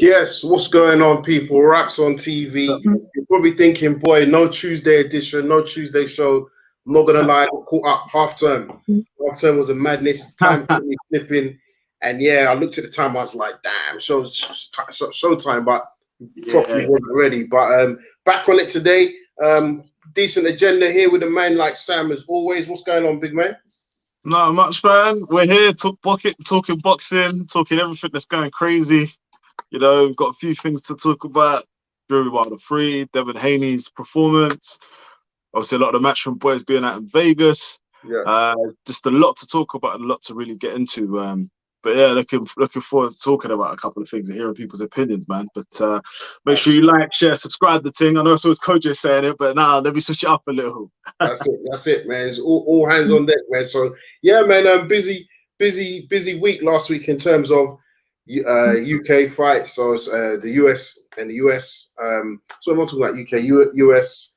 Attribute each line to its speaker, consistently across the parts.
Speaker 1: Yes, what's going on, people? Raps on TV. You're probably thinking, boy, no Tuesday edition, no Tuesday show. I'm not gonna lie, I got caught up half term. Half term was a madness. Time kept me slipping, and yeah, I looked at the time. I was like, damn, show time, but properly wasn't ready. But back on it today. Decent agenda here with a man like Sam as always. What's going on, big man?
Speaker 2: Not much, man. We're here talking boxing, talking everything that's going crazy. You know, we've got a few things to talk about. Fury Wilder 3, Devin Haney's performance. Obviously, a lot of the Matchroom boys being out in Vegas.
Speaker 1: Yeah.
Speaker 2: Just a lot to talk about and a lot to really get into. But yeah, looking forward to talking about a couple of things and hearing people's opinions, man. But make sure you like, share, subscribe the thing. I know it's always Koji saying it, but now let me switch it up a little.
Speaker 1: That's it, man. It's all hands on deck, man. So yeah, man. Busy week last week in terms of UK fights. So the US and the US. So I'm not talking about UK, US.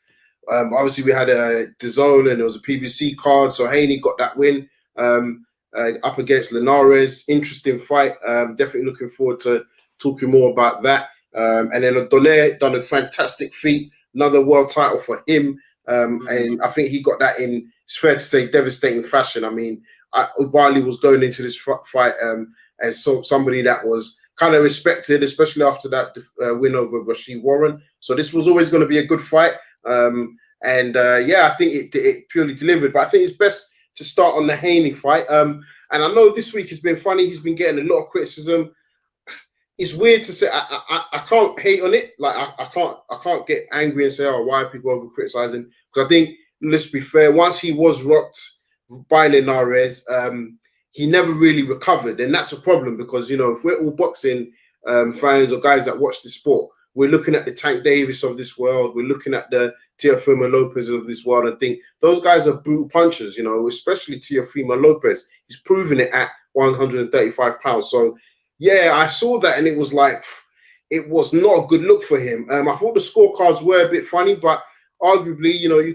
Speaker 1: Obviously, we had a DAZN and there was a PBC card. So Haney got that win. Up against Linares, interesting fight. Definitely looking forward to talking more about that. And then Donaire done a fantastic feat, another world title for him. And I think he got that in, it's fair to say, devastating fashion. I mean, Wiley was going into this fight as somebody that was kind of respected, especially after that win over Rashid Warren. So this was always going to be a good fight. Yeah, I think it purely delivered. But I think it's best to start on the Haney fight. And I know this week has been funny. He's been getting a lot of criticism. It's weird to say. I can't hate on it. Like I can't get angry and say, oh, why are people over criticizing? Because I think, let's be fair, once he was rocked by Linares, he never really recovered. And that's a problem because, you know, if we're all boxing fans or guys that watch the sport, we're looking at the Tank Davis of this world. We're looking at the Teofimo Lopez of this world and think those guys are brutal punchers, you know, especially Teofimo Lopez. He's proven it at 135 pounds. So, yeah, I saw that and it was like, it was not a good look for him. I thought the scorecards were a bit funny, but arguably, you know, you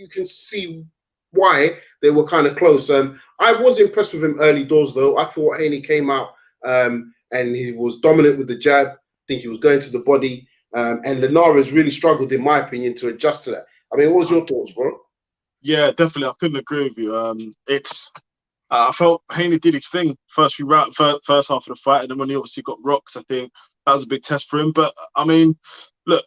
Speaker 1: can see why they were kind of close. I was impressed with him early doors, though. I thought Haney came out and he was dominant with the jab. I think he was going to the body. And Linares really struggled, in my opinion, to adjust to that. I mean, what was your thoughts, bro?
Speaker 2: Yeah, definitely. I couldn't agree with you. I felt Haney did his thing first half of the fight, and then when he obviously got rocked, I think that was a big test for him. But I mean, look,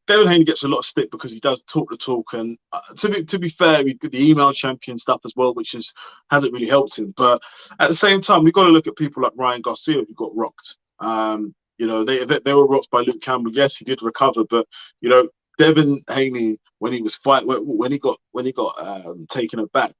Speaker 2: Devin Haney gets a lot of stick because he does talk the talk, and to be fair, we got the email champion stuff as well, which hasn't really helped him. But at the same time, we've got to look at people like Ryan Garcia who got rocked. You know, they were rocked by Luke Campbell. Yes, he did recover, but you know, Devin Haney when he was when he got taken aback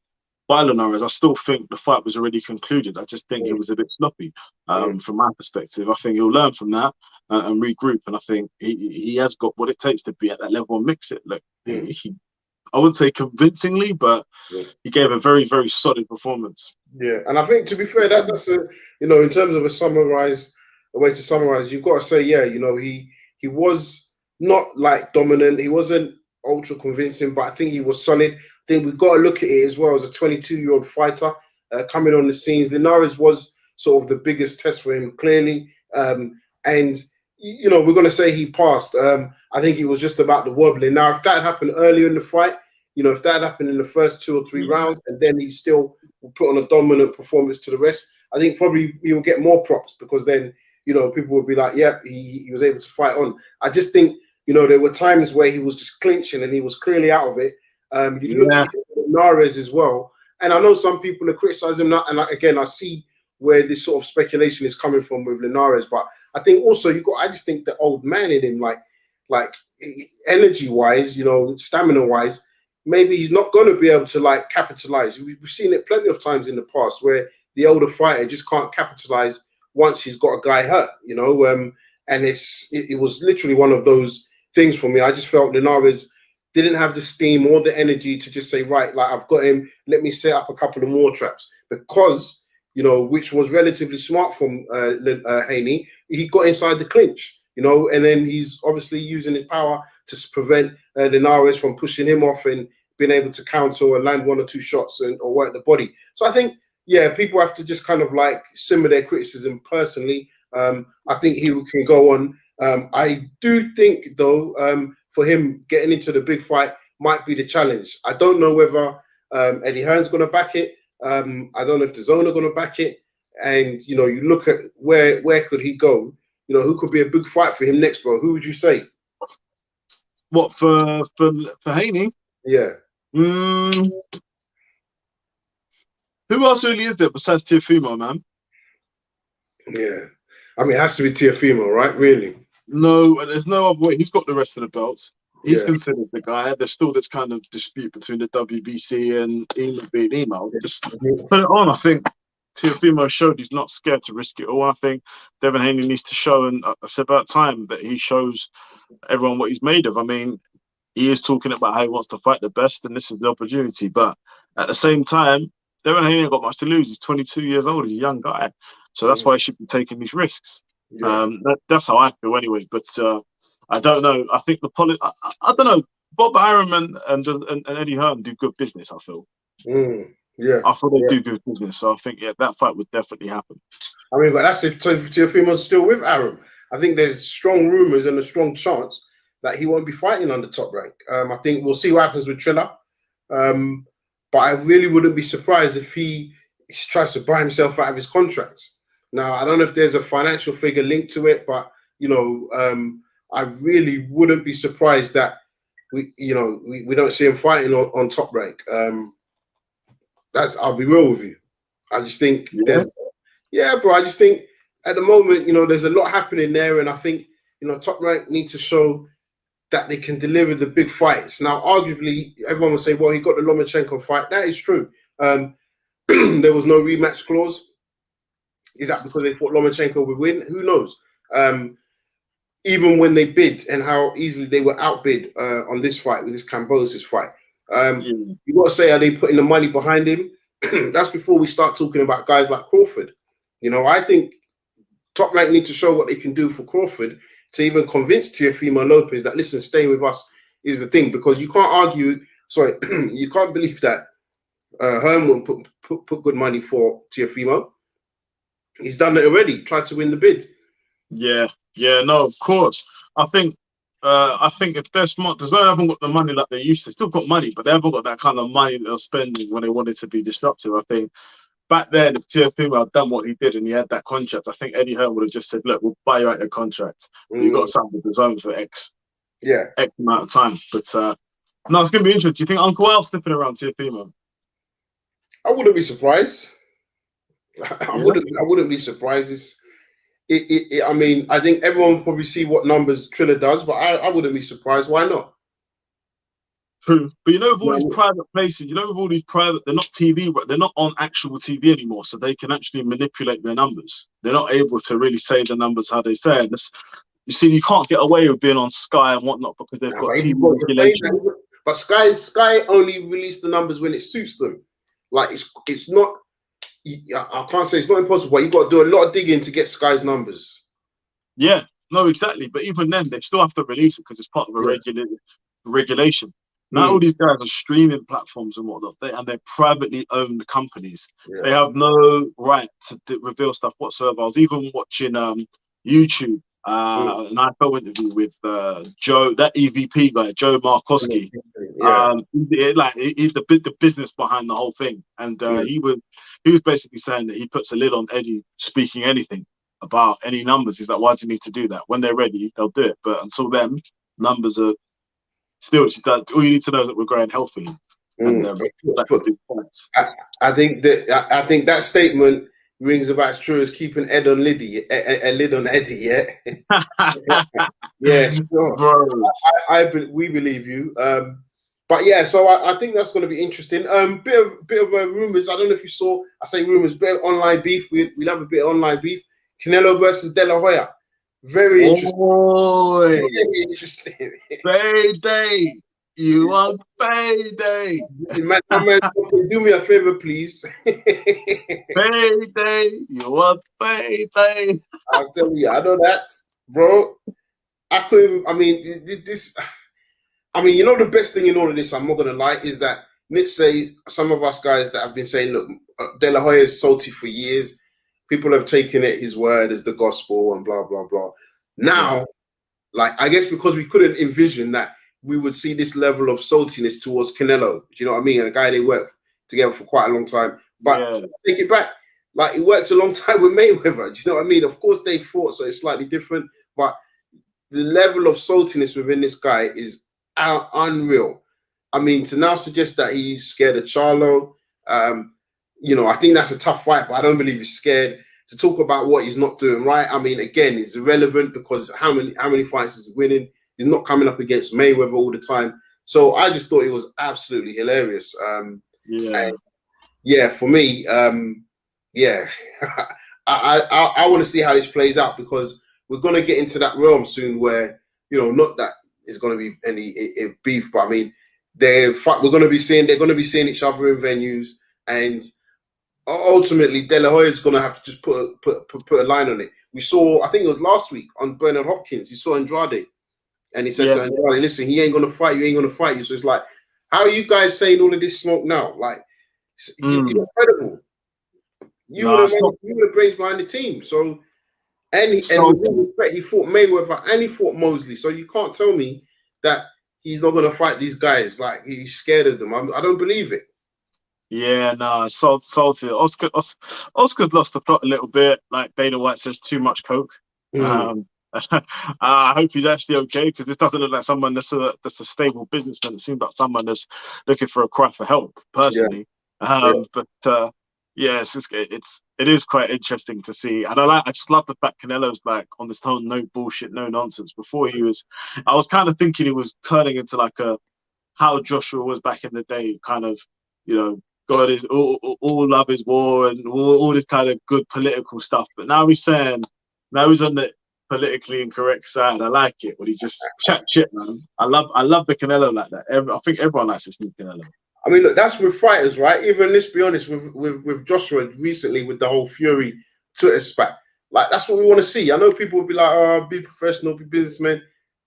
Speaker 2: by Linares, I still think the fight was already concluded. I just think he was a bit sloppy from my perspective. I think he'll learn from that and regroup, and I think he has got what it takes to be at that level and mix it. Look, I wouldn't say convincingly, but he gave a very, very solid performance.
Speaker 1: Yeah, and I think, to be fair, that's a, you know, in terms of a way to summarize, you've got to say, yeah, you know, he was not like dominant. He wasn't ultra convincing, but I think he was solid. I think we've got to look at it as well as a 22-year-old fighter coming on the scenes. Linares was sort of the biggest test for him, clearly. And, you know, we're going to say he passed. I think it was just about the wobbling. Now, if that happened earlier in the fight, you know, if that happened in the first 2 or 3 rounds and then he still put on a dominant performance to the rest, I think probably he will get more props because then, you know, people would be like, yeah, he was able to fight on. I just think, you know, there were times where he was just clinching and he was clearly out of it. You look at Linares as well. And I know some people are criticizing that. And again, I see where this sort of speculation is coming from with Linares. But I think also I just think the old man in him, like energy-wise, you know, stamina-wise, maybe he's not going to be able to like capitalize. We've seen it plenty of times in the past where the older fighter just can't capitalize once he's got a guy hurt, you know. And it was literally one of those things for me. I just felt Linares didn't have the steam or the energy to just say, right, like I've got him, let me set up a couple of more traps. Because, you know, which was relatively smart from Haney, he got inside the clinch, you know, and then he's obviously using his power to prevent Linares from pushing him off and being able to counter or land 1 or 2 shots or work the body. So I think, yeah, people have to just kind of like simmer their criticism personally. I think he can go on. I do think, though, for him getting into the big fight might be the challenge. I don't know whether Eddie Hearn's going to back it. I don't know if the Zone are going to back it. And, you know, you look at where could he go? You know, who could be a big fight for him next, bro? Who would you say?
Speaker 2: What, for Haney?
Speaker 1: Yeah.
Speaker 2: Who else really is there besides Teofimo, man?
Speaker 1: Yeah. I mean, it has to be Teofimo, right? Really?
Speaker 2: No, there's no other way. He's got the rest of the belts. He's
Speaker 1: Yeah.
Speaker 2: considered the guy. There's still this kind of dispute between the WBC and Ema being Ema. Just put it on. I think Teofimo showed he's not scared to risk it all. I think Devin Haney needs to show, and it's about time that he shows everyone what he's made of. I mean, he is talking about how he wants to fight the best, and this is the opportunity. But at the same time, Devin Haney ain't got much to lose. He's 22 years old. He's a young guy. So that's why he should be taking these risks.
Speaker 1: Yeah.
Speaker 2: That's how I feel anyway. But I don't know. I think I don't know. Bob Arum and Eddie Hearn do good business, I feel.
Speaker 1: Yeah.
Speaker 2: I feel they do good business. So I think, that fight would definitely happen.
Speaker 1: I mean, but that's if Teofimo's still with Arum. I think there's strong rumours and a strong chance that he won't be fighting on the Top Rank. I think we'll see what happens with Triller. But I really wouldn't be surprised if he tries to buy himself out of his contract. Now, I don't know if there's a financial figure linked to it, but, you know, I really wouldn't be surprised that we don't see him fighting on Top Rank. I'll be real with you. I just think bro. I just think at the moment, you know, there's a lot happening there, and I think, you know, Top Rank need to show that they can deliver the big fights. Now, arguably, everyone will say, well, he got the Lomachenko fight. That is true. There was no rematch clause. Is that because they thought Lomachenko would win? Who knows? Even when they bid and how easily they were outbid on this fight, with this Kambosos fight. You got to say, are they putting the money behind him? That's before we start talking about guys like Crawford. You know, I think Top Rank need to show what they can do for Crawford to even convince Teofimo Lopez that, listen, staying with us is the thing, because you can't argue. Sorry, you can't believe that Hearn won't put good money for Teofimo. He's done it already. Tried to win the bid.
Speaker 2: Yeah, no, of course. I think if they're smart, they haven't got the money like they used to. Still got money, but they haven't got that kind of money they're spending when they wanted to be disruptive. I think back then, if Teofimo had done what he did and he had that contract, I think Eddie Hearn would have just said, "Look, we'll buy you out your contract. You got to sign with the Zone for X amount of time." But no, it's gonna be interesting. Do you think Uncle Al's sniffing around Teofimo?
Speaker 1: I wouldn't be surprised. I wouldn't be surprised. I mean, I think everyone will probably see what numbers Triller does, but I wouldn't be surprised. Why not?
Speaker 2: True. But you know, with all these private places, they're not TV, but they're not on actual TV anymore, so they can actually manipulate their numbers. They're not able to really say the numbers how they say it. You see, you can't get away with being on Sky and whatnot because they've got TV regulation.
Speaker 1: But Sky only release the numbers when it suits them. Like, it's not. I can't say it's not impossible, but you got to do a lot of digging to get Sky's numbers.
Speaker 2: Yeah, no, exactly. But even then, they still have to release it because it's part of a regulation. Now all these guys are streaming platforms and whatnot, they're privately owned companies. Yeah. They have no right to reveal stuff whatsoever. I was even watching YouTube, an IFL interview with Joe, that EVP guy, Joe Markowski. He's the business behind the whole thing, and he was basically saying that he puts a lid on Eddie speaking anything about any numbers. He's like, why does he need to do that? When they're ready, they'll do it. But until then, numbers are still. She's like, all you need to know is that we're growing healthily. And
Speaker 1: I think that statement rings about as true as keeping a lid on Eddie. Yeah, yeah, sure. Bro. We believe you. But yeah, so I think that's going to be interesting. Bit of rumors. I don't know if you saw. I say rumors. Bit of online beef. We'll have a bit of online beef. Canelo versus De La Hoya. Very interesting.
Speaker 2: Very
Speaker 1: interesting.
Speaker 2: Payday. You want payday.
Speaker 1: Man, do me a favor, please.
Speaker 2: Payday. You want payday.
Speaker 1: I'll tell you, I know that, bro. You know, the best thing in all of this, I'm not going to lie, is that let's say some of us guys that have been saying, look, De La Hoya is salty for years. people have taken it his word as the gospel and blah blah blah. Now, like I guess because we couldn't envision that we would see this level of saltiness towards Canelo. Do you know what I mean? And a guy they worked together for quite a long time. But take it back, like it worked a long time with Mayweather. Do you know what I mean? Of course they fought, so it's slightly different. But the level of saltiness within this guy is unreal. I mean, to now suggest that he's scared of Charlo, you know, I think that's a tough fight, but I don't believe he's scared. To talk about what he's not doing right, I mean, again, it's irrelevant because how many fights is he winning? He's not coming up against Mayweather all the time. So I just thought it was absolutely hilarious. For me, I want to see how this plays out because we're going to get into that realm soon where, you know, not that there's going to be any beef, but I mean, they're going to be seeing each other in venues, and ultimately De La Hoya is going to have to just put a line on it. We saw, I think it was last week on Bernard Hopkins, he saw Andrade, and he said to Andrade, listen, he ain't going to fight you, So it's like, how are you guys saying all of this smoke now? Like, you're incredible. You were the brains behind the team. So, and with all respect, he fought Mayweather and he fought Mosley. So you can't tell me that he's not going to fight these guys. Like, he's scared of them. I don't believe it.
Speaker 2: Yeah, no, salty. Oscar's lost the plot a little bit. Like Dana White says, too much coke. I hope he's actually okay because this doesn't look like someone that's a stable businessman. It seems like someone that's looking for a cry for help, personally. But it is quite interesting to see, and I just love the fact Canelo's like on this whole no bullshit, no nonsense. Before I was kind of thinking he was turning into like how Joshua was back in the day, kind of, you know. God is all love is war and all this kind of good political stuff. But now he's on the politically incorrect side. I like it when he just chat shit, man. I love the Canelo like that. I think everyone likes this new Canelo.
Speaker 1: I mean, look, that's with fighters, right? Even let's be honest, with Joshua recently with the whole Fury Twitter spat, like that's what we want to see. I know people will be like, "Oh, be professional, be businessmen,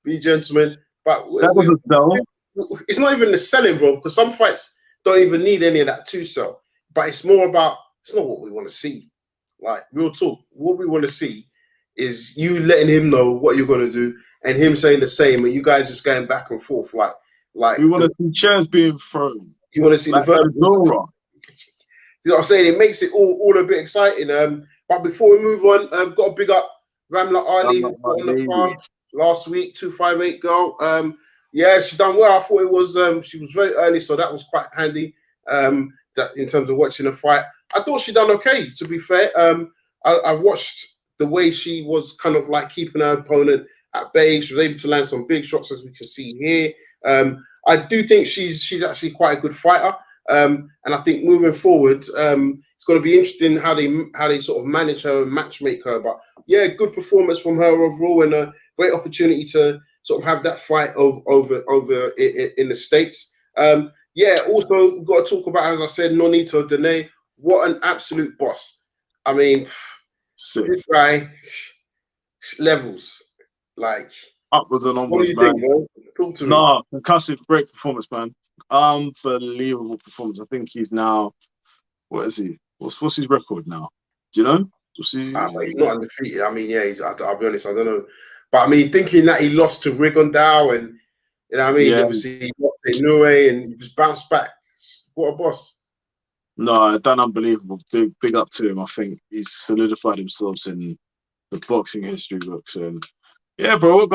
Speaker 1: be gentlemen," but it's not even the selling, bro. Because some fights don't even need any of that to sell. But it's more about, it's not what we want to see. Like, real talk. What we want to see is you letting him know what you're going to do and him saying the same and you guys just going back and forth. Like
Speaker 2: we want to see chairs being thrown.
Speaker 1: You want to see like the verbal. You know what I'm saying? It makes it all a bit exciting. But before we move on, got to big up Ramla Ali, who got on the car last week, 258 girl. Yeah, she done well. I thought it was she was very early, so that was quite handy. That in terms of watching the fight, I thought she done okay. To be fair, I watched the way she was kind of like keeping her opponent at bay. She was able to land some big shots, as we can see here. I do think she's actually quite a good fighter, and I think moving forward, it's going to be interesting how they sort of manage her and matchmake her. But yeah, good performance from her overall, and a great opportunity to sort of have that fight over in the States. Also we've got to talk about, as I said, Haney Donaire. What an absolute boss. I mean, this guy levels like
Speaker 2: upwards and onwards, man. Think, bro? Talk to me. Concussive, great performance, man. Unbelievable performance. I think he's now, what is he? What's his record now? Do you know?
Speaker 1: He's not undefeated. I mean, yeah, I'll be honest, I don't know. But I mean, thinking that he lost to Rigondeaux and, you know what I mean? Yeah. Obviously, he lost to Inoue and he just bounced back. What a boss.
Speaker 2: No, done unbelievable. Big up to him. I think he's solidified himself in the boxing history books. And yeah, bro,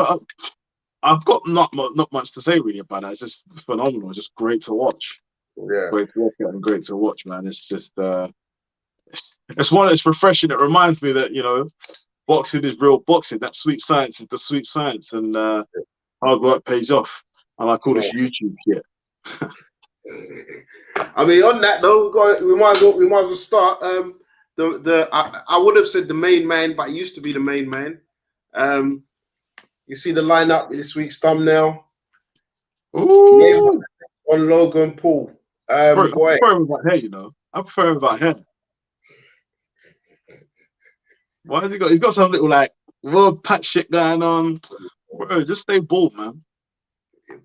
Speaker 2: I've got not much to say really about that. It's just phenomenal. It's just great to watch.
Speaker 1: Yeah.
Speaker 2: Great to watch and great to watch, man. It's just it's refreshing. It reminds me that, you know, boxing is real boxing. That sweet science is the sweet science, and hard work pays off. I like all this YouTube shit.
Speaker 1: I mean, on that though, we might as well start. I would have said the main man, but he used to be the main man. You see the lineup this week's thumbnail.
Speaker 2: Ooh.
Speaker 1: On Logan Paul.
Speaker 2: I prefer him about hair, you know. I prefer him about hair. Why has he got? He's got some little like world patch shit going on. Bro, just stay bald, man.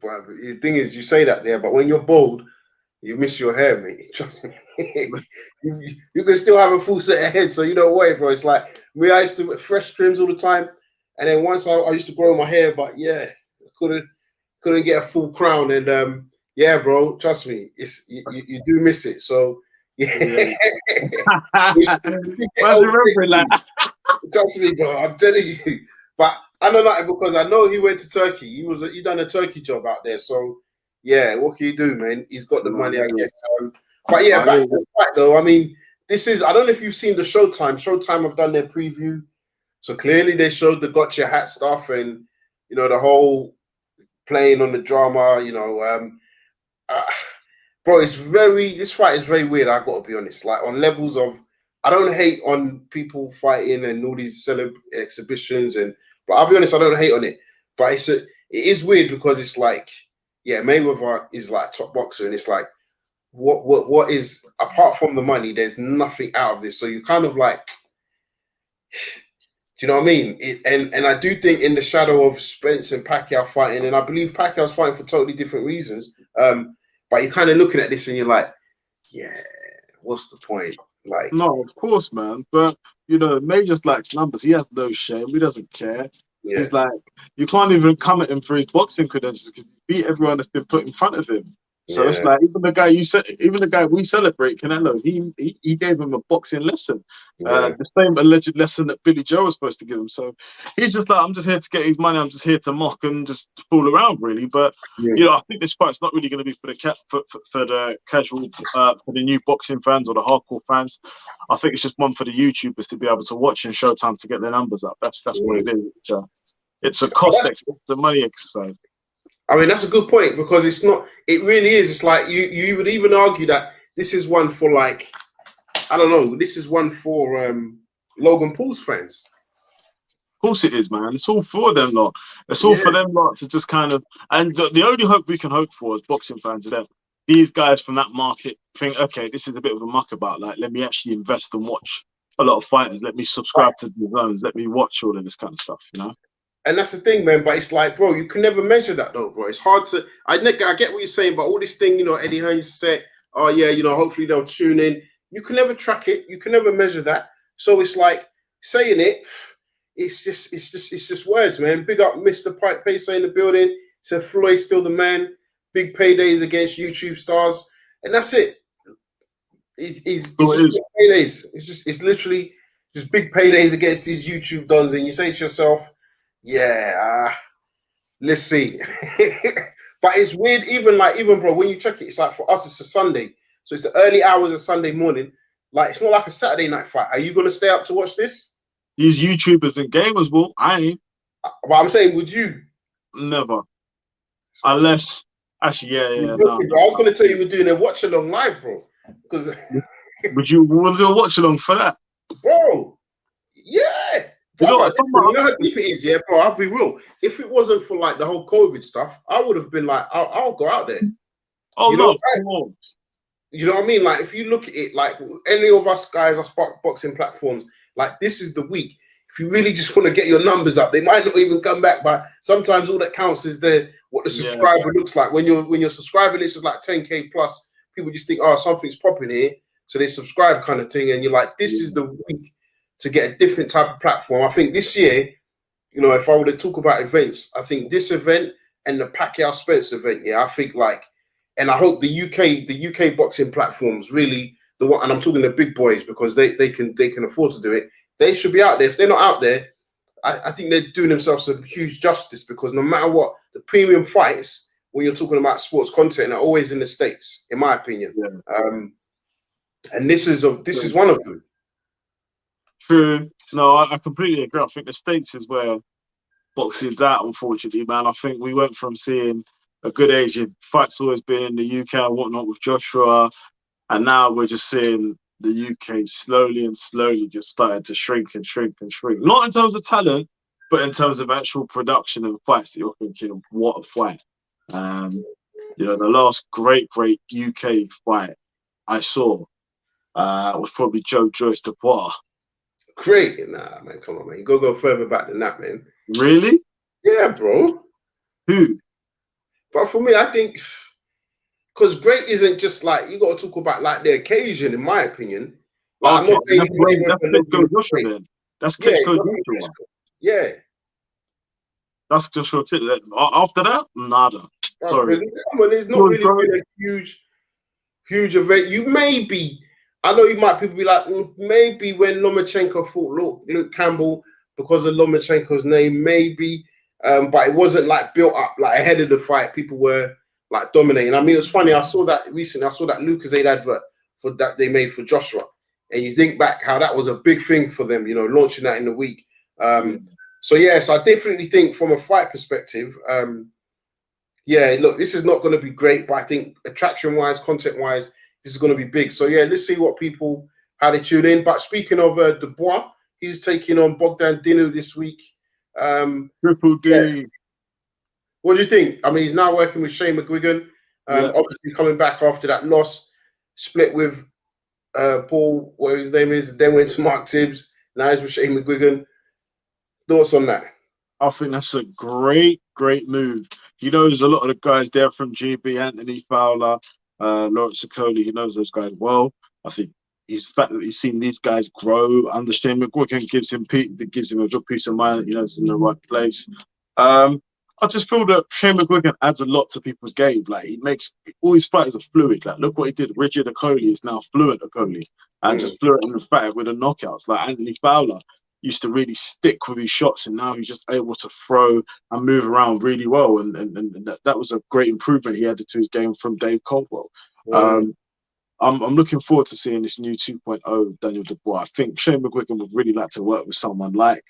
Speaker 1: But the thing is, you say that there, but when you're bald, You miss your hair, mate. Trust me. you can still have a full set of head, so you don't worry, bro. It's like me. I used to wear fresh trims all the time, and then once I used to grow my hair, but yeah, I couldn't get a full crown. And yeah, bro, trust me, it's you do miss it. So yeah,
Speaker 2: Why's remembering that?
Speaker 1: trust me, bro. I'm telling you. But I know that because I know he went to Turkey. He done a Turkey job out there. So yeah, what can you do, man? He's got the money, I guess. But yeah, back to the fight though. I mean, I don't know if you've seen the Showtime. Showtime have done their preview. So clearly they showed the gotcha hat stuff and the whole playing on the drama, bro, this fight is very weird, I gotta be honest. Like on levels of I don't hate on people fighting and all these exhibitions but I'll be honest, I don't hate on it. But it is weird because it's like, yeah, Mayweather is like top boxer, and it's like what is apart from the money, there's nothing out of this. So you kind of like, do you know what I mean? And I do think in the shadow of Spence and Pacquiao fighting, and I believe Pacquiao's fighting for totally different reasons. But you're kind of looking at this and you're like, yeah, what's the point? Like,
Speaker 2: no, of course, man. But May just likes numbers. He has no shame. He doesn't care.
Speaker 1: yeah.
Speaker 2: He's like, you can't even come at him for his boxing credentials because he's beat everyone that's been put in front of him. So it's like even the guy we celebrate, Canelo, he gave him a boxing lesson, the same alleged lesson that Billy Joe was supposed to give him. So he's just like, I'm just here to get his money. I'm just here to mock and just fool around, really. But I think this fight's not really going to be for the casual, for the new boxing fans or the hardcore fans. I think it's just one for the YouTubers to be able to watch in Showtime to get their numbers up. That's what it is. It's a cost exercise, it's a money exercise.
Speaker 1: I mean, that's a good point because it's not. It really is. It's like you would even argue that this is one for like, I don't know. This is one for Logan Paul's fans.
Speaker 2: Of course it is, man. It's all for them lot. It's all for them lot to just kind of. And the only hope we can hope for as boxing fans is that these guys from that market think, okay, this is a bit of a muck about. Like, let me actually invest and watch a lot of fighters. Let me subscribe to the zones. Let me watch all of this kind of stuff.
Speaker 1: And that's the thing, man. But it's like, bro, you can never measure that, though, bro. It's hard to. I get what you're saying, but all this thing, Eddie Hearn used to say, oh yeah, hopefully they'll tune in. You can never track it. You can never measure that. So it's like saying it. It's just words, man. Big up, Mr. Pike Pacer in the building. Said Floyd's still the man. Big paydays against YouTube stars, and that's it. It's just big paydays. It's literally just big paydays against these YouTube dons, and you say to yourself, yeah, let's see. But it's weird, even bro, when you check it, it's like for us, it's a Sunday. So it's the early hours of Sunday morning. Like, it's not like a Saturday night fight. Are you going to stay up to watch this?
Speaker 2: These YouTubers and gamers will. I ain't.
Speaker 1: But I'm saying, would you?
Speaker 2: Never. Unless, actually, yeah.
Speaker 1: No. I was going to tell you we're doing a watch along live, bro. Because
Speaker 2: would you want to do a watch along for that?
Speaker 1: Bro, yeah. You know how deep it is, yeah, bro. I'll be real. If it wasn't for like the whole COVID stuff, I would have been like, I'll go out there.
Speaker 2: Oh,
Speaker 1: you know what I mean? Like, if you look at it, like any of us guys on boxing platforms, like this is the week. If you really just want to get your numbers up, they might not even come back. But sometimes all that counts is what the subscriber looks like. When your subscriber list is like 10K plus, people just think, oh, something's popping here, so they subscribe kind of thing. And you're like, this is the week to get a different type of platform. I think this year, if I were to talk about events, I think this event and the Pacquiao Spence event, I think and I hope the UK boxing platforms really the one, and I'm talking the big boys because they can afford to do it. They should be out there. If they're not out there, I think they're doing themselves some huge justice because no matter what, the premium fights when you're talking about sports content are always in the States, in my opinion. And this is one of them.
Speaker 2: True. No, I completely agree. I think the States is where boxing's at, unfortunately, man. I think we went from seeing a good age of fights always been in the UK and whatnot with Joshua, and now we're just seeing the UK slowly just starting to shrink and shrink and shrink. Not in terms of talent, but in terms of actual production and fights that you're thinking, what a fight. The last great UK fight I saw was probably Joe Joyce Dubois.
Speaker 1: Great. Nah, man, come on, man. You go further back than that, man.
Speaker 2: Really?
Speaker 1: Yeah, bro.
Speaker 2: Who?
Speaker 1: But for me, I think because great isn't just like you got to talk about like the occasion, in my opinion. Like I'm
Speaker 2: Okay,
Speaker 1: not saying
Speaker 2: that's
Speaker 1: Mayweather
Speaker 2: Klitschko
Speaker 1: was
Speaker 2: Joshua
Speaker 1: great.
Speaker 2: then. That's
Speaker 1: Yeah,
Speaker 2: Klitschko
Speaker 1: Joshua
Speaker 2: Joshua.
Speaker 1: Klitschko. Yeah.
Speaker 2: That's Joshua Klitschko. After that, nada. Sorry.
Speaker 1: Come on, there's not really been a huge event. You maybe, I know you might people be like, maybe when Lomachenko fought Luke Campbell because of Lomachenko's name, maybe, but it wasn't like built up like ahead of the fight. People were like dominating. I mean, it was funny. I saw that recently. I saw that Lucozade advert for that they made for Joshua, and you think back how that was a big thing for them. You know, launching that in the week. So yes, I definitely think from a fight perspective. Yeah, look, this is not going to be great, but I think attraction-wise, content-wise, this is going to be big. So yeah, let's see what people how they tune in. But speaking of Dubois, he's taking on Bogdan Dinu this week.
Speaker 2: Triple D.
Speaker 1: Yeah. What do you think? I mean, he's now working with Shane McGuigan. Obviously coming back after that loss, split with Paul, whatever his name is, then went to Mark Tibbs. Now he's with Shane McGuigan. Thoughts on that?
Speaker 2: I think that's a great move. He knows a lot of the guys there from GB, Anthony Fowler, Lawrence Sicoli. He knows those guys well. I think he's fact that he's seen these guys grow under Shane McGuigan gives him a good peace of mind that he knows he's in the right place. I just feel that Shane McGuigan adds a lot to people's game. Like he makes all his fighters are fluid. Like look what he did. Rigid Okoli is now fluent Okoli and just fluent in the fight with the knockouts. Like Anthony Fowler used to really stick with his shots, and now he's just able to throw and move around really well. And that was a great improvement he added to his game from Dave Caldwell. I'm looking forward to seeing this new 2.0 Daniel Dubois. I think Shane McGuigan would really like to work with someone like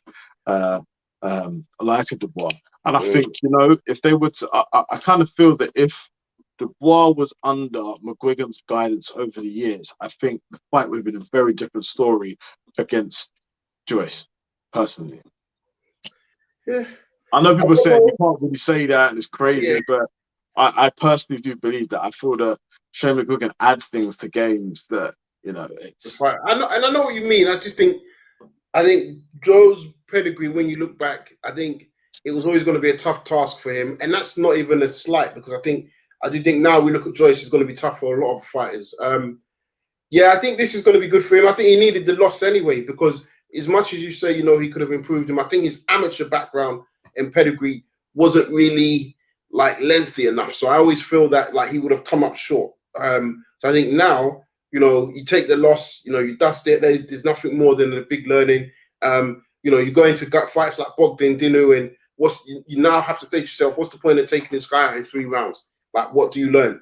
Speaker 2: a Dubois. And I think, you know, if they were to, I kind of feel that if Dubois was under McGuigan's guidance over the years, I think the fight would have been a very different story against Joyce, personally.
Speaker 1: Yeah.
Speaker 2: I know people say you can't really say that and it's crazy, but I personally do believe that. I feel that Shane McGuigan adds things to games that, you know, it's
Speaker 1: right. I know what you mean. I think Joe's pedigree, when you look back, I think it was always going to be a tough task for him. And that's not even a slight, because I do think now we look at Joyce, it's going to be tough for a lot of fighters. Yeah, I think this is going to be good for him. I think he needed the loss anyway, because as much as you say, you know, he could have improved him, I think his amateur background and pedigree wasn't really like lengthy enough. So I always feel that like he would have come up short. So I think now, you know, you take the loss, you know, you dust it. There's nothing more than a big learning. You know, you go into gut fights like Bogdan Dinu, and you now have to say to yourself, what's the point of taking this guy out in 3 rounds? Like, what do you learn?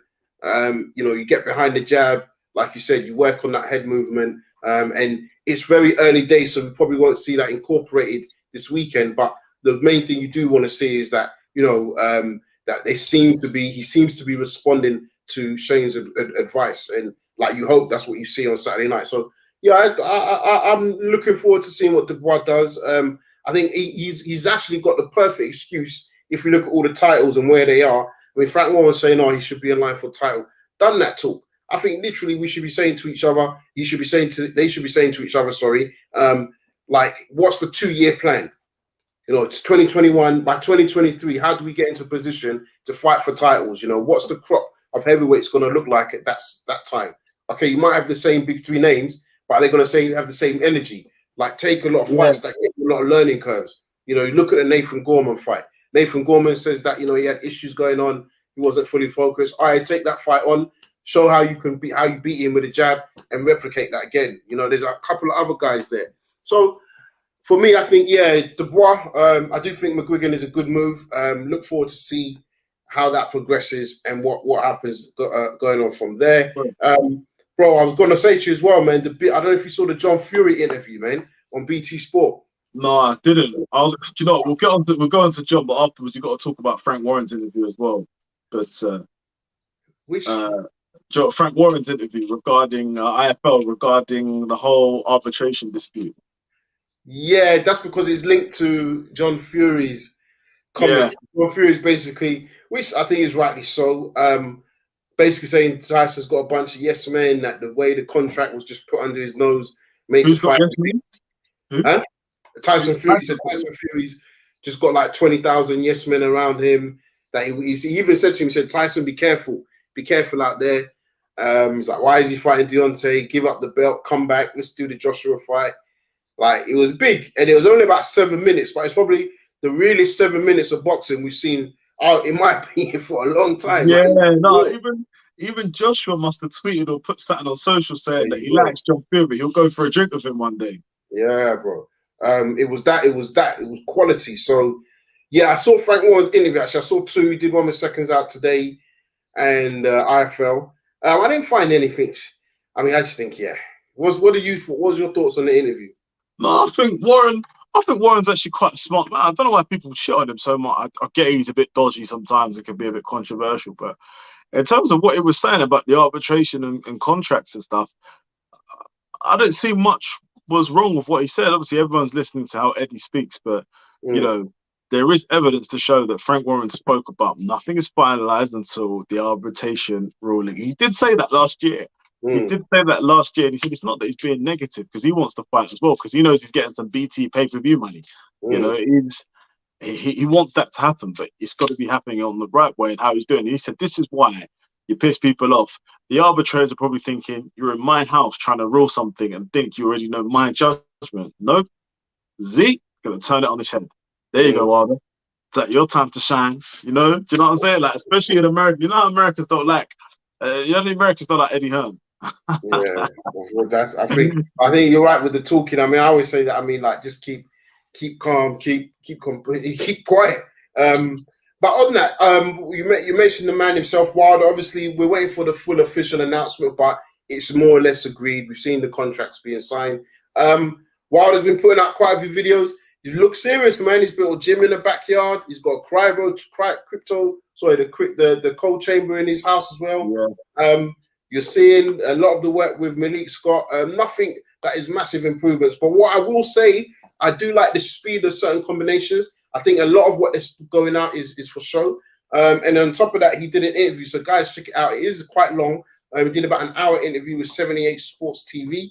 Speaker 1: You know, you get behind the jab, like you said, you work on that head movement, and it's very early days, so we probably won't see that incorporated this weekend. But the main thing you do want to see is that, you know, that he seems to be responding to Shane's advice, and like you hope that's what you see on Saturday night. So yeah, I'm looking forward to seeing what Dubois does. I think he's actually got the perfect excuse if you look at all the titles and where they are. I mean, Frank Warren saying, "Oh, he should be in line for title." Done that talk. I think literally we should be saying to each other. They should be saying to each other. Sorry, like what's the 2-year plan? You know, it's 2021. By 2023, how do we get into a position to fight for titles? You know, what's the crop of heavyweights going to look like at that time? Okay, you might have the same big 3 names, but they're going to have the same energy. Like take a lot of fights that get a lot of learning curves. You know, you look at the Nathan Gorman fight. Nathan Gorman says that, you know, he had issues going on. He wasn't fully focused. All right, take that fight on. Show how you beat him with a jab and replicate that again. You know, there's a couple of other guys there. So for me, I think, yeah, Dubois, I do think McGuigan is a good move. Look forward to see how that progresses and what happens going on from there. Bro, I was going to say to you as well, man, I don't know if you saw the John Fury interview, man, on BT Sport.
Speaker 2: No, I didn't. You know, we'll go on to John, but afterwards you got to talk about Frank Warren's interview as well. But Frank Warren's interview regarding IFL, regarding the whole arbitration dispute.
Speaker 1: Yeah, that's because it's linked to John Fury's comments. Yeah. John Fury's basically, which I think is rightly so, basically saying Tyson's got a bunch of yes men, that the way the contract was just put under his nose made to fight. Huh? Tyson Fury said Tyson Fury's just got like 20,000 yes men around him. That he even said to him, he said, Tyson, be careful. be careful out there. He's like, why is he fighting Deontay? Give up the belt, come back, let's do the Joshua fight. Like, it was big, and it was only about 7 minutes, but it's probably the realest 7 minutes of boxing we've seen, in my opinion, for a long time.
Speaker 2: Yeah,
Speaker 1: like,
Speaker 2: no, even Joshua must have tweeted or put something on social saying that he
Speaker 1: bro.
Speaker 2: likes John Fury. He'll go for a drink with him one day.
Speaker 1: Yeah, bro. It was quality. So, yeah, I saw Frank Warren's interview. Actually, I saw two. He did 1 minute seconds out today, and IFL. I didn't find anything. I mean, I just think, yeah. What was your thoughts on the interview?
Speaker 2: No, I think Warren's actually quite smart man. I don't know why people shit on him so much. I get he's a bit dodgy sometimes. It can be a bit controversial, but in terms of what he was saying about the arbitration and contracts and stuff, I don't see much was wrong with what he said. Obviously, everyone's listening to how Eddie speaks, but you know, there is evidence to show that Frank Warren spoke about nothing is finalized until the arbitration ruling. He did say that last year. He did say that last year, and he said it's not that he's being negative because he wants to fight as well because he knows he's getting some BT pay-per-view money. You know, he wants that to happen, but it's got to be happening on the right way and how he's doing it. He said this is why you piss people off. The arbitrators are probably thinking you're in my house trying to rule something and think you already know my judgment. Nope. Zeke gonna turn it on his head. There you go, Wilder. It's like your time to shine. You know? Do you know what I'm saying? Like, especially in America, you know how Americans don't like. You know the Americans don't like Eddie Hearn.
Speaker 1: Yeah, I think you're right with the talking. I mean, I always say that. I mean, like, just keep calm, keep quiet. But on that, you mentioned the man himself, Wilder. Obviously, we're waiting for the full official announcement, but it's more or less agreed. We've seen the contracts being signed. Wilder's been putting out quite a few videos. He looks serious, man. He's built a gym in the backyard. He's got the cold chamber in his house as well. Yeah. You're seeing a lot of the work with Malik Scott. Nothing that is massive improvements. But what I will say, I do like the speed of certain combinations. I think a lot of what is going out is for show. And on top of that, he did an interview. So guys, check it out. It is quite long. He did about an hour interview with 78 Sports TV.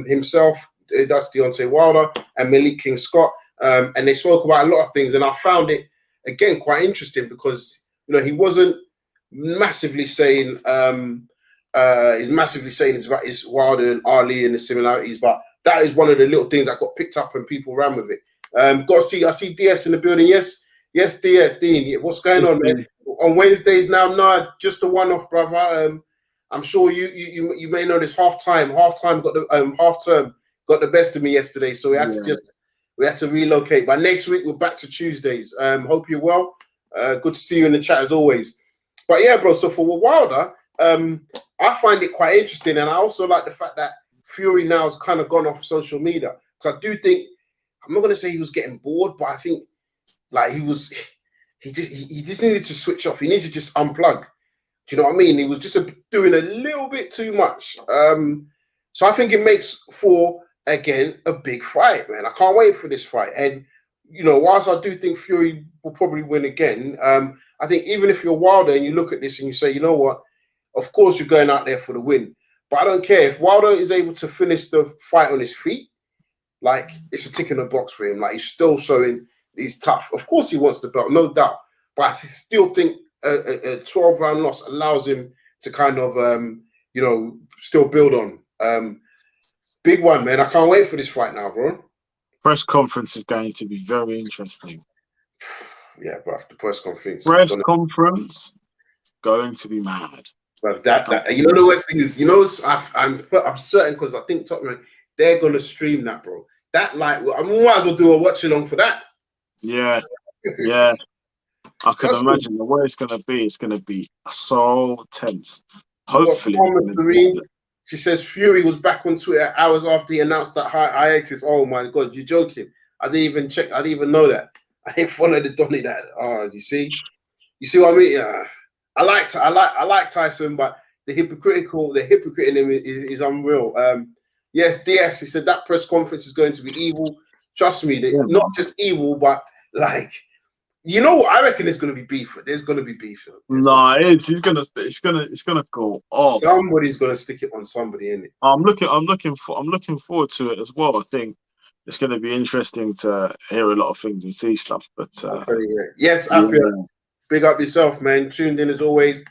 Speaker 1: Himself, that's Deontay Wilder, and Malik King Scott. And they spoke about a lot of things. And I found it, again, quite interesting because, you know, he wasn't massively saying... he's massively saying it's about his Wilder and Ali and the similarities, but that is one of the little things that got picked up and people ran with it. I see DS in the building. Yes, DS, Dean. What's going on, man? On Wednesdays now, no, just a one-off, brother. I'm sure you may know this. Half-time got the half-term got the best of me yesterday, so we had to relocate. But next week we're back to Tuesdays. Hope you're well. Good to see you in the chat as always. But yeah, bro. So for Wilder. I find it quite interesting, and I also like the fact that Fury now has kind of gone off social media. So I do think, I'm not going to say he was getting bored, but I think like he just needed to switch off. He needed to just unplug. Do you know what I mean? He was just doing a little bit too much. So I think it makes for, again, a big fight, man. I can't wait for this fight. And, you know, whilst I do think Fury will probably win again, I think even if you're Wilder and you look at this and you say, you know what, of course, you're going out there for the win. But I don't care. If Wilder is able to finish the fight on his feet, like, it's a tick in the box for him. Like, he's still showing he's tough. Of course, he wants the belt, no doubt. But I still think a 12-round loss allows him to kind of, you know, still build on. Big one, man. I can't wait for this fight now, bro.
Speaker 2: Press conference is going to be very interesting.
Speaker 1: Yeah, bro. The press conference.
Speaker 2: Conference going to be mad.
Speaker 1: But that you know the worst thing is, you know, I'm certain because I think Tottenham, they're gonna stream that, bro. That, like, I mean, might as well do a watch along for that.
Speaker 2: Yeah. I can imagine the way it's gonna be. It's gonna be so tense. Hopefully,
Speaker 1: she says Fury was back on Twitter hours after he announced that hiatus. Oh my god, you're joking! I didn't even check. I didn't even know that. I didn't follow the Donny that. Oh, you see what I mean? Yeah. I like Tyson, but the hypocrite in him is unreal. Yes, DS, he said that press conference is going to be evil. Trust me, not just evil, but like, you know what? I reckon there's going to be beef. There's going to be beef.
Speaker 2: It's gonna go off.
Speaker 1: Somebody's going to stick it on somebody, innit?
Speaker 2: I'm looking forward to it as well. I think it's going to be interesting to hear a lot of things and see stuff. But
Speaker 1: yes, Apia. Big up yourself, man. Tuned in as always.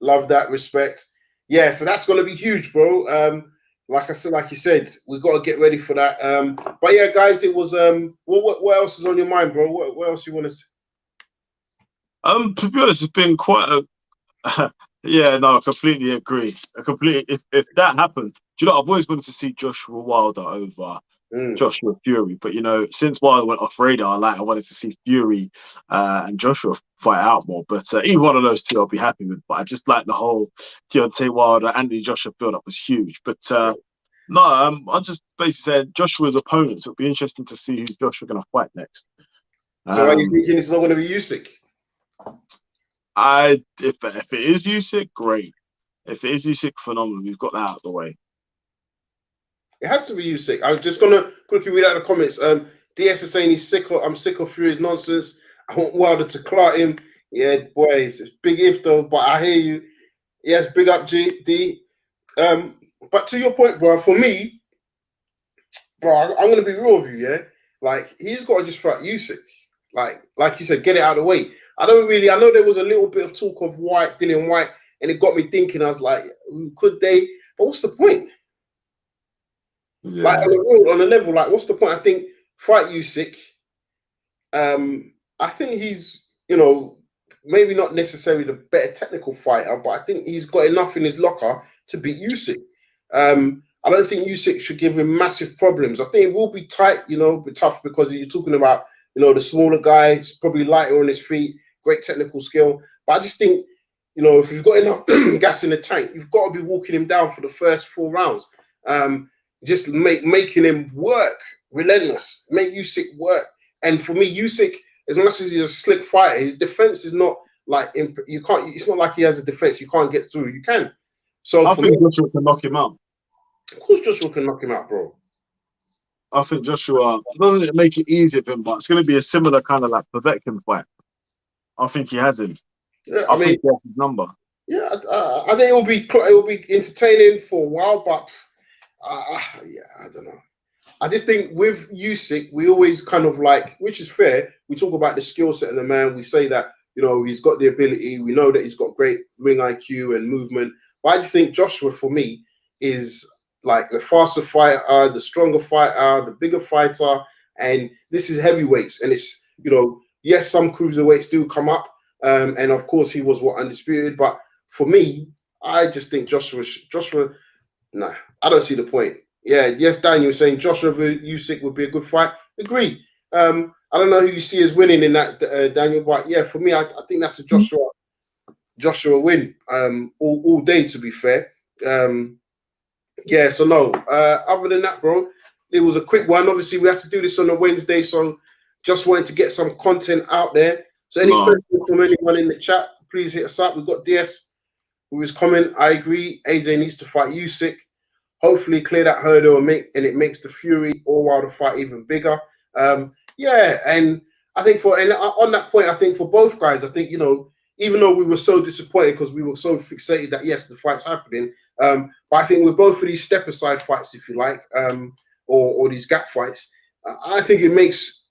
Speaker 1: Love that. Respect. Yeah, so that's gonna be huge, bro. Like I said, like you said, we got to get ready for that. But yeah, guys, it was what else is on your mind, bro? What else you want to say?
Speaker 2: To be honest, it's been quite a yeah, no, I completely agree. I completely if that happened, do you know I've always wanted to see Joshua Wilder over Joshua Fury, but you know, since Wilder went off radar, like I wanted to see Fury and Joshua fight out more. But either one of those two I'll be happy with. But I just like the whole Deontay Wilder, Anthony Joshua build up was huge. But no, I just basically said Joshua's opponents. It'll be interesting to see who Joshua going to fight next.
Speaker 1: So are you thinking it's not going to be Usyk?
Speaker 2: If it is Usyk, great. If it is Usyk, phenomenal. We've got that out of the way.
Speaker 1: It has to be Usyk. I'm just gonna quickly read out the comments. DS is saying he's sick. I'm sick of Fury's nonsense. I want Wilder to clot him. Yeah, boy, it's a big if though. But I hear you. Yes, big up D. But to your point, bro. For me, bro, I'm gonna be real with you. Yeah, like he's got to just fight Usyk. Like you said, get it out of the way. I know there was a little bit of talk of Dillian White, and it got me thinking. I was like, could they? But what's the point? Yeah. Like on the level, like what's the point? I think fight Usyk. I think he's, maybe not necessarily the better technical fighter, but I think he's got enough in his locker to beat Usyk. I don't think Usyk should give him massive problems. I think it will be tight, be tough because you're talking about, the smaller guy, he's probably lighter on his feet, great technical skill. But I just think, if you've got enough gas in the tank, you've got to be walking him down for the first 4 rounds. Just making him work, relentless, make Usyk work. And for me, Usyk, as much as he's a slick fighter, his defense is not like you can't. It's not like he has a defense you can't get through. You can. So
Speaker 2: I think Joshua can knock him out.
Speaker 1: Of course, Joshua can knock him out, bro.
Speaker 2: I think Joshua doesn't make it easy for him, but it's going to be a similar kind of like Povetkin fight. I think he has him.
Speaker 1: Yeah,
Speaker 2: I think he has his number.
Speaker 1: Yeah, I think it will be entertaining for a while, but yeah, I don't know. I just think with Usyk, we always kind of like, which is fair. We talk about the skill set of the man. We say that he's got the ability. We know that he's got great ring IQ and movement. But I just think Joshua, for me, is like the faster fighter, the stronger fighter, the bigger fighter, and this is heavyweights. And it's yes, some cruiserweights do come up, and of course he was undisputed. But for me, I just think Joshua. Nah, I don't see the point. Yeah, yes, Daniel was saying Joshua Usyk would be a good fight. Agree. I don't know who you see as winning in that, Daniel, but yeah, for me, I think that's a Joshua win. All day, to be fair. Yeah, so no. Other than that, bro, it was a quick one. Obviously, we had to do this on a Wednesday, so just wanted to get some content out there. So any questions from anyone in the chat, please hit us up. We've got DS who is comment. I agree. AJ needs to fight Usyk. Hopefully clear that hurdle and it makes the Fury or Wilder fight even bigger. Yeah, and I think on that point, I think for both guys, I think, even though we were so disappointed because we were so fixated that yes, the fight's happening, but I think with both of these step aside fights, if you like, or these gap fights, I think it makes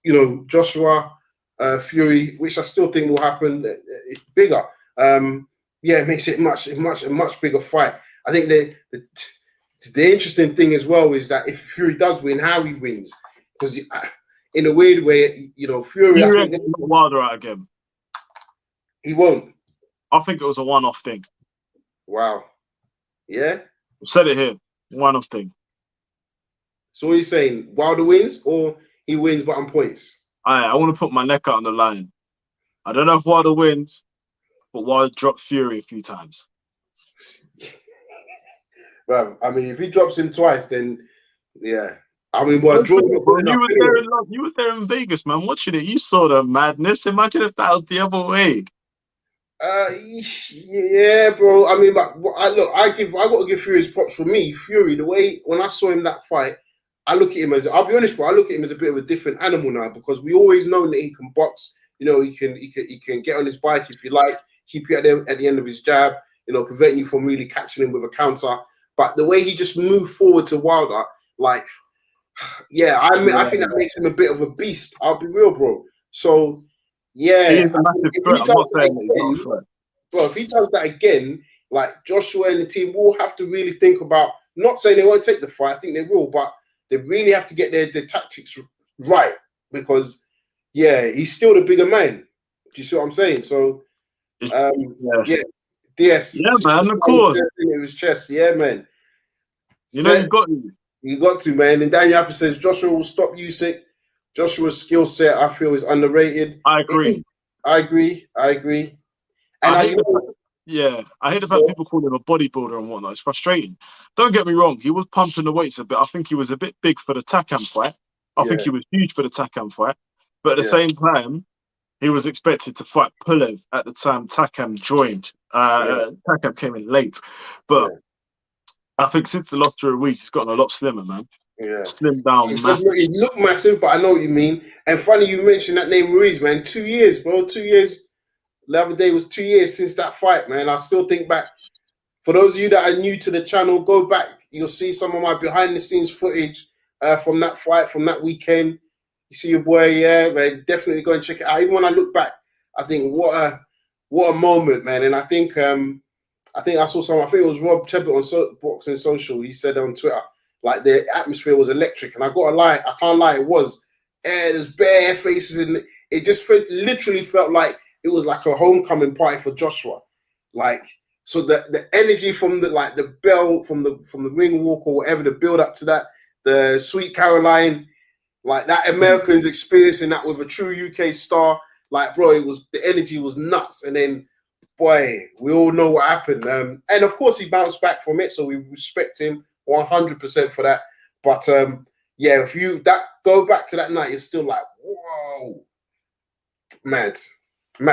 Speaker 1: Joshua Fury, which I still think will happen, bigger. Yeah, it makes it a much bigger fight. I think the interesting thing as well is that if Fury does win, how he wins, because in a weird way, Fury.
Speaker 2: I think Wilder out again.
Speaker 1: He won't.
Speaker 2: I think it was a one-off thing.
Speaker 1: Wow. Yeah.
Speaker 2: I've said it here. One-off thing.
Speaker 1: So what are you saying? Wilder wins or he wins but on points?
Speaker 2: I want to put my neck out on the line. I don't know if Wilder wins, but Wilder dropped Fury a few times.
Speaker 1: Well, I mean, if he drops him twice, then yeah. I mean, well,
Speaker 2: you was there in Vegas, man, watching it. You saw the madness. Imagine if that was the other way.
Speaker 1: Yeah, bro. I mean, but I got to give Fury his props. For me, Fury, the way when I saw him that fight, I look at him as, I'll be honest, bro, I look at him as a bit of a different animal now, because we always know that he can box. He can get on his bike if you like, keep you at the end of his jab, prevent you from really catching him with a counter. But the way he just moved forward to Wilder, like, yeah, I think that makes him a bit of a beast. I'll be real, bro. So, yeah,
Speaker 2: he is a massive threat. I'm not saying that he's not a threat.
Speaker 1: Bro, if he does that again, like Joshua and the team will have to really think about, not saying they won't take the fight, I think they will, but they really have to get their tactics right, because yeah, he's still the bigger man. Do you see what I'm saying? So yeah, yes,
Speaker 2: yeah, man, of course.
Speaker 1: It was chest, yeah, man.
Speaker 2: You know,
Speaker 1: you got to, man. And Daniel Apple says Joshua will stop Usyk. Joshua's skill set, I feel, is underrated.
Speaker 2: I agree.
Speaker 1: I agree. And
Speaker 2: I hate the fact people call him a bodybuilder and whatnot. It's frustrating. Don't get me wrong. He was pumping the weights a bit. I think he was a bit big for the Takam fight. I think he was huge for the Takam fight. But at the same time, he was expected to fight Pulev at the time Takam joined. Takam came in late. But I think since the loss to Ruiz, he's gotten a lot slimmer, man.
Speaker 1: Yeah.
Speaker 2: Slimmed down.
Speaker 1: He looked massive, but I know what you mean. And funny you mentioned that name Ruiz, man. 2 years, bro. 2 years. The other day was 2 years since that fight, man. I still think back. For those of you that are new to the channel, go back. You'll see some of my behind-the-scenes footage from that fight, from that weekend. You see your boy, yeah, man. Definitely go and check it out. Even when I look back, I think what a moment, man. And I think I saw some. I think it was Rob Tebbett on Boxing Social. He said on Twitter, like the atmosphere was electric, and I can't lie, it was. And there's bare faces, and it just literally felt like it was like a homecoming party for Joshua. Like, so the energy from the bell, from the ring walk or whatever, the build up to that, the Sweet Caroline, like that Americans experiencing that with a true UK star, like, bro, the energy was nuts. And then, boy, we all know what happened. And of course he bounced back from it, so we respect him 100% for that. But yeah, if you go back to that night, you're still like, whoa, mad.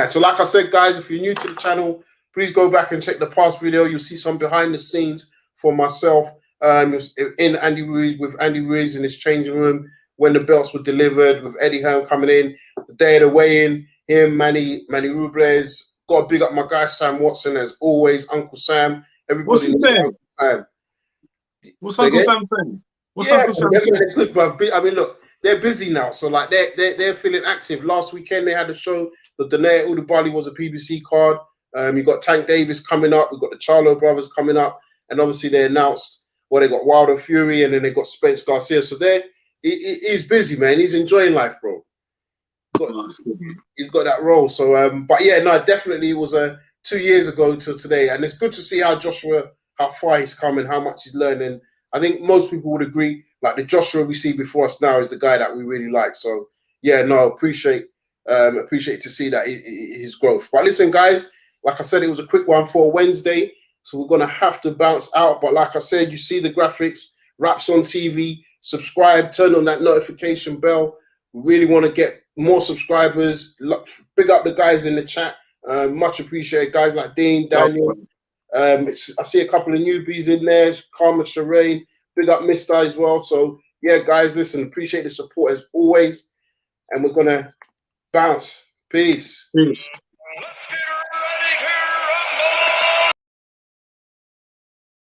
Speaker 1: So like I said, guys, if you're new to the channel, please go back and check the past video. You'll see some behind the scenes for myself in Andy Ruiz in his changing room when the belts were delivered, with Eddie Hearn coming in the day of the weigh-in. Him, Manny Rubles. Got to big up my guy Sam Watson as always, Uncle Sam. Everybody.
Speaker 2: What's his name? What's Uncle Sam saying? Uncle Sam saying?
Speaker 1: They're good, bro. I mean, look, they're busy now, so like they're feeling active. Last weekend they had a show. The Donaire Udubali was a PBC card. You got Tank Davis coming up. We've got the Charlo brothers coming up, and obviously they announced they got Wilder Fury, and then they got Spence Garcia. So he's busy, man. He's enjoying life, bro. He's got that role. So, but yeah, no, definitely it was 2 years ago till today, and it's good to see how far he's come and how much he's learning. I think most people would agree, like the Joshua we see before us now is the guy that we really like. So yeah, no, appreciate to see that his growth. But listen, guys, like I said, it was a quick one for Wednesday, so we're gonna have to bounce out. But like I said, you see the graphics, Wraps on TV. Subscribe, turn on that notification bell. We really want to get more subscribers. Big up the guys in the chat. Much appreciated, guys like Dean, Daniel. I see a couple of newbies in there. Karma Shireen. Big up Mister as well. So yeah, guys, listen, appreciate the support as always. And we're gonna bounce. Peace.
Speaker 2: Peace.